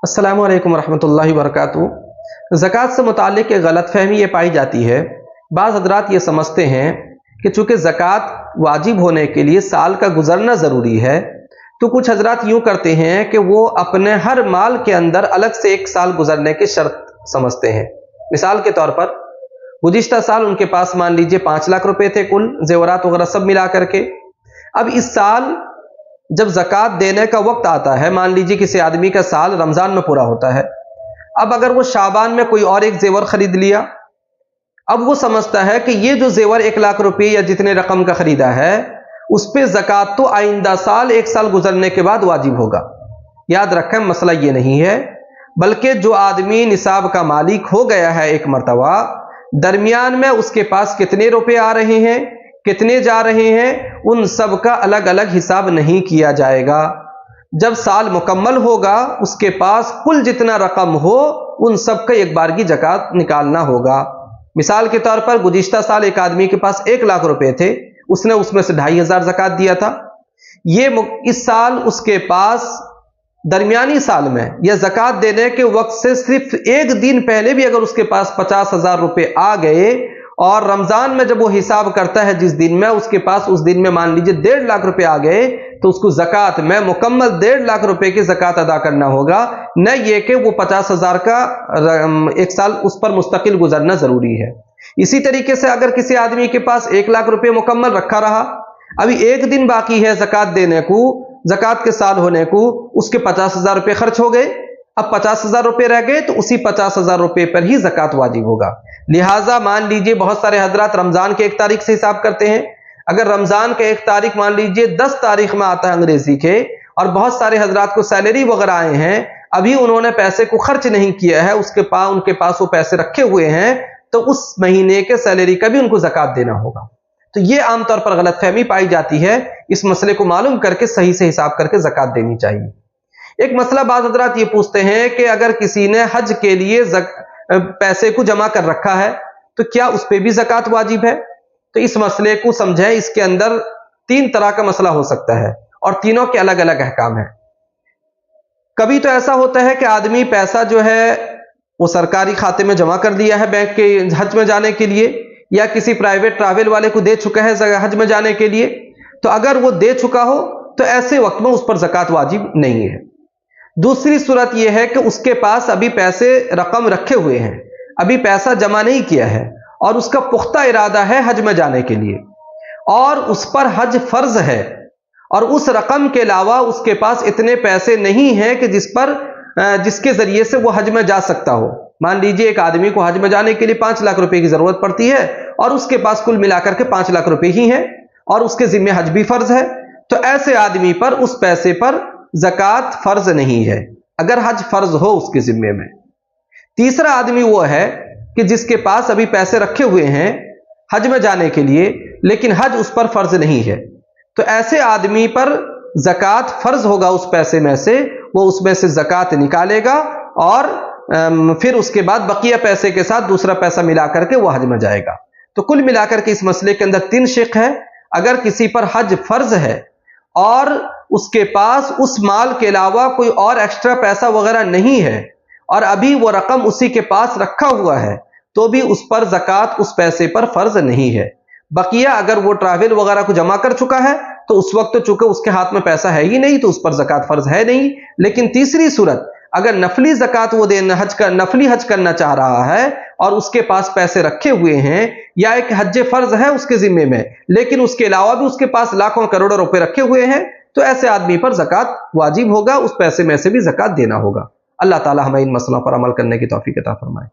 अस्सलामु अलैकुम रहमतुल्लाहि व बरकातुहू। ज़कात से मुताल्लिक़ एक गलत फहमी ये पाई जाती है। बाज़ हज़रात ये समझते हैं कि चूँकि ज़कात वाजिब होने के लिए साल का गुजरना ज़रूरी है, तो कुछ हज़रात यूँ करते हैं कि वो अपने हर माल के अंदर अलग से एक साल गुजरने की शर्त समझते हैं। मिसाल के तौर पर गुज़िश्ता साल उनके पास मान लीजिए 5 लाख रुपए थे, कुल ज़ेवरात वगैरह सब मिला करके। अब इस साल जब ज़कात देने का वक्त आता है, मान लीजिए किसी आदमी का साल रमज़ान में पूरा होता है, अब अगर वो शाबान में कोई और एक ज़ेवर ख़रीद लिया, अब वो समझता है कि ये जो ज़ेवर 1 लाख रुपये या जितने रकम का ख़रीदा है, उस पर ज़कात तो आइंदा साल 1 साल गुजरने के बाद वाजिब होगा। याद रखें, मसला ये नहीं है, बल्कि जो आदमी निसाब का मालिक हो गया है एक मरतबा, दरमियान में उसके पास कितने रुपए आ रहे हैं, कितने जा रहे हैं, उन सब का अलग अलग हिसाब नहीं किया जाएगा। जब साल मुकम्मल होगा, उसके पास कुल जितना रकम हो उन सब का एक बार की ज़कात निकालना होगा। मिसाल के तौर पर गुज़िश्ता साल एक आदमी के पास 1 लाख रुपए थे, उसने उसमें से 2500 ज़कात दिया था। ये इस साल उसके पास दरमियानी साल में या ज़कात देने के वक्त से सिर्फ एक दिन पहले भी अगर उसके पास 50,000 रुपए आ गए, और रमजान में जब वो हिसाब करता है जिस दिन में उसके पास उस दिन में मान लीजिए 1.5 लाख रुपए आ गए, तो उसको ज़कात में मुकम्मल 1.5 लाख रुपए की ज़कात अदा करना होगा, न ये कि वो 50,000 का एक साल उस पर मुस्तकिल गुजरना जरूरी है। इसी तरीके से अगर किसी आदमी के पास 1 लाख रुपए मुकम्मल रखा रहा, अभी एक दिन बाकी है ज़कात देने को, ज़कात के साल होने को, उसके 50,000 रुपए खर्च हो गए, अब 50,000 रुपए रह गए, तो उसी 50,000 रुपए पर ही ज़कात वाजिब होगा। लिहाजा मान लीजिए बहुत सारे हजरात रमजान के 1 तारीख से हिसाब करते हैं। अगर रमजान के 1 तारीख मान लीजिए 10 तारीख में आता है अंग्रेजी के, और बहुत सारे हजरात को सैलरी वगैरह आए हैं, अभी उन्होंने पैसे को खर्च नहीं किया है, उनके पास वो पैसे रखे हुए हैं, तो उस महीने के सैलरी का भी उनको ज़कात देना होगा। तो ये आमतौर पर गलतफहमी पाई जाती है। इस मसले को मालूम करके सही से हिसाब करके ज़कात देनी चाहिए। एक मसला बाज़ हज़रात ये पूछते हैं कि अगर किसी ने हज के लिए पैसे को जमा कर रखा है, तो क्या उस पर भी ज़कात वाजिब है? तो इस मसले को समझें, इसके अंदर 3 तरह का मसला हो सकता है और तीनों के अलग अलग अहकाम हैं। कभी तो ऐसा होता है कि आदमी पैसा जो है वो सरकारी खाते में जमा कर दिया है बैंक के हज में जाने के लिए, या किसी प्राइवेट ट्रैवल वाले को दे चुका है हज में जाने के लिए। तो अगर वो दे चुका हो तो ऐसे वक्त में उस पर ज़कात वाजिब नहीं है। दूसरी सूरत यह है कि उसके पास अभी पैसे रकम रखे हुए हैं, अभी पैसा जमा नहीं किया है, और उसका पुख्ता इरादा है हज में जाने के लिए, और उस पर हज फर्ज है, और उस रकम के अलावा उसके पास इतने पैसे नहीं हैं कि जिसके जरिए से वो हज में जा सकता हो। मान लीजिए एक आदमी को हज में जाने के लिए 5 लाख रुपए की जरूरत पड़ती है, और उसके पास कुल मिलाकर के 5 लाख रुपए ही हैं, और उसके जिम्मे हज भी फर्ज है। तो ऐसे आदमी पर उस पैसे पर ज़कात फर्ज नहीं है, अगर हज फर्ज हो उसके जिम्मे में। तीसरा आदमी वो है कि जिसके पास अभी पैसे रखे हुए हैं हज में जाने के लिए, लेकिन हज उस पर फर्ज नहीं है। तो ऐसे आदमी पर ज़कात फर्ज होगा उस पैसे में से, वो उसमें से ज़कात निकालेगा, और फिर उसके बाद बकिया पैसे के साथ दूसरा पैसा मिला करके वो हज में जाएगा। तो कुल मिलाकर के इस मसले के अंदर 3 शिक है। अगर किसी पर हज फर्ज है और उसके पास उस माल के अलावा कोई और एक्स्ट्रा पैसा वगैरह नहीं है, और अभी वो रकम उसी के पास रखा हुआ है, तो भी उस पर ज़कात उस पैसे पर फर्ज नहीं है। बकिया अगर वो ट्रैवल वगैरह को जमा कर चुका है, तो उस वक्त तो चूंकि उसके हाथ में पैसा है ही नहीं, तो उस पर ज़कात फर्ज है नहीं। लेकिन तीसरी सूरत, अगर नफली ज़कात वो नफली हज करना चाह रहा है और उसके पास पैसे रखे हुए हैं, या एक हज फर्ज है उसके जिम्मे में, लेकिन उसके अलावा भी उसके पास लाखों करोड़ों रुपए रखे हुए हैं, तो ऐसे आदमी पर ज़कात वाजिब होगा, उस पैसे में से भी ज़कात देना होगा। अल्लाह ताला हमें इन मसलों पर अमल करने की तौफीक अता फरमाए।